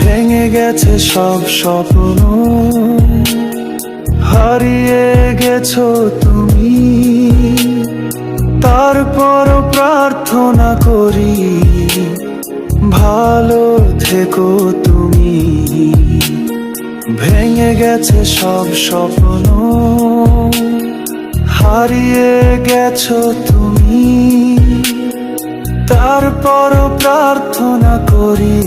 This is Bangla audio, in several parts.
ভেঙে গেছে সব স্বপ্ন, হারিয়ে গেছো তুমি। তারপরও প্রার্থনা করি, ভালো থেকো তুমি। ভেঙে গেছে সব স্বপ্ন, হারিয়ে গেছো তুমি। তারপরও প্রার্থনা করি,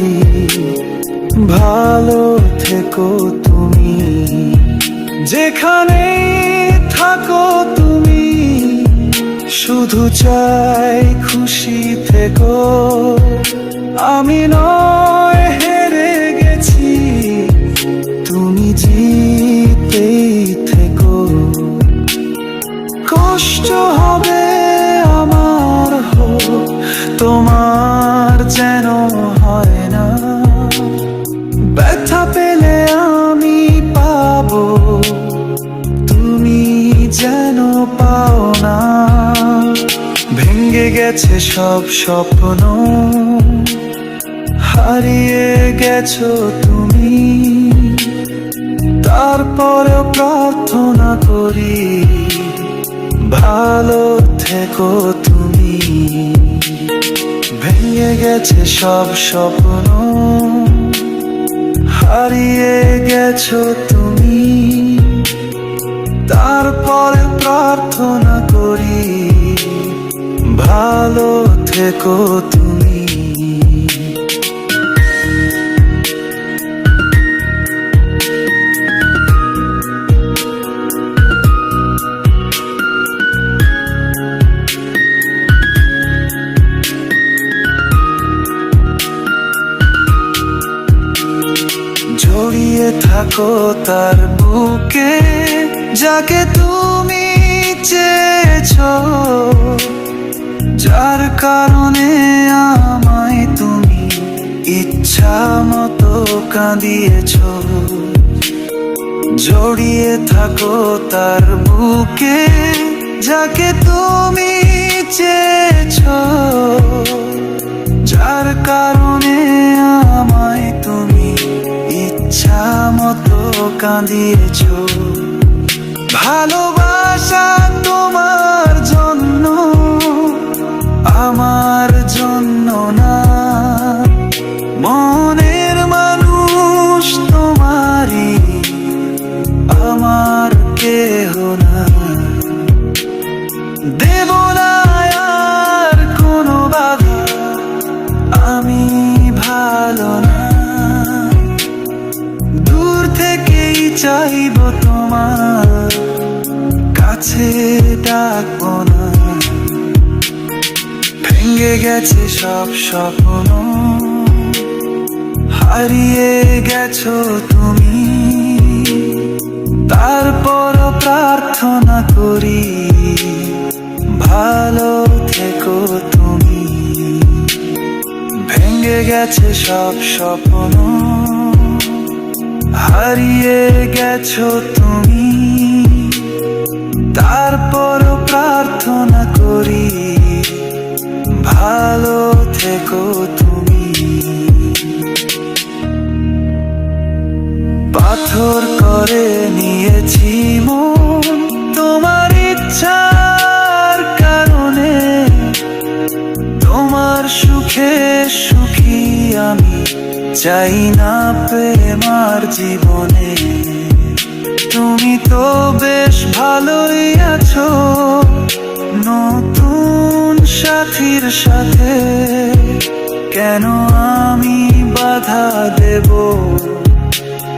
ভালো থেকো তুমি। যেখানেই থাকো তুমি, শুধু চাই খুশি থেকো। আমি নয় হেরে গেছি, তুমি জিতেই থেকো। কষ্ট হবে আমার, হোক তোমার যেন হয় না। ব্যথা পেলে আমি পাবো, তুমি যেন পাও না। ভেঙে গেছে সব স্বপ্ন, হারিয়ে গেছো তুমি। তারপরেও প্রার্থনা করি, ভালো থেকো তুমি। ভেঙে গেছে সব স্বপ্ন, হারিয়ে গেছো তুমি। তারপরে প্রার্থনা করি, ভালো থেকো তুমি। জড়িয়ে থাকো তার বুকে, যাকে তুমি চেয়েছো। যার কারণে আমায় তুমি ইচ্ছা মতো কাঁদিয়েছো। জড়িয়ে থাকো তার বুকে, যাকে তুমি চেয়েছো। যার কারণে আমায় তুমি ইচ্ছা মতো কাঁদিয়েছো। ভালোবাসা তোমার জন্য, আমার জন্য না। মনের মানুষ তোমারই, আমার কেহ না। দেব না আর কোনো বাধা, আমি ভালো না। দূর থেকেই চাইবো তোমার, কাছে ডাকবো না। ভেঙে গেছে সব স্বপ্ন, হারিয়ে গেছো তুমি। তারপরও প্রার্থনা করি, ভালো থেকো তুমি। ভেঙে গেছে সব স্বপ্ন, হারিয়ে গেছো তুমি। তারপরও প্রার্থনা করি, ভালো থেকো তুমি। পাথর করে নিয়েছি মন তোমার ইচ্ছার কারণে। তোমার সুখে সুখী আমি, চাই না প্রেম আর জীবনে। তুমি তো বেশ ভালোই আছো নতুন সাথীর সাথে। কেন আমি বাধা দেব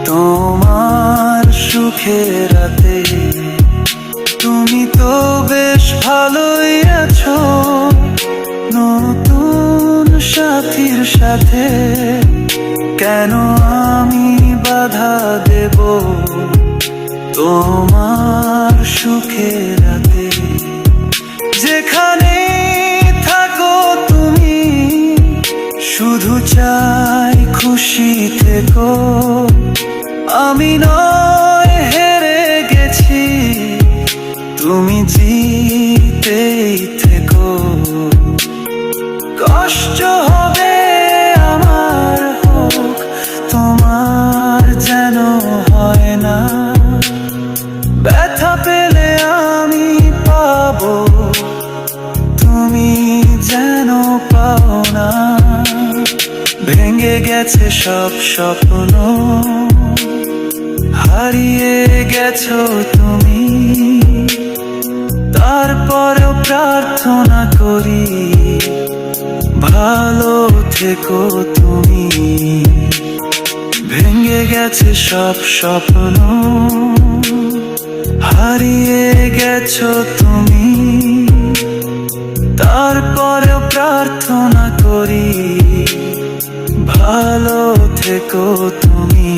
তোমার সুখের রাতে? তুমি তো বেশ ভালোই আছো সাথে কেন আমি বাধা দেব তোমার সুখে রাতে। যেখানে থাকো তুমি শুধু চাই খুশি থেকো। আমি নয় হেরে গেছি, তুমি জিতেই থেকো। কষ্ট হবে আমার, হোক তোমার যেন হয় না। ব্যথা পেলে আমি পাবো, তুমি যেন পাও না। ভেঙে গেছে সব স্বপ্ন, হারিয়ে গেছো তুমি। তারপরেও প্রার্থনা করি, ভালো থেকো তুমি। ভেঙে গেছে সব স্বপ্ন, হারিয়ে গেছো তুমি। তারপরেও প্রার্থনা করি, ভালো থেকো তুমি।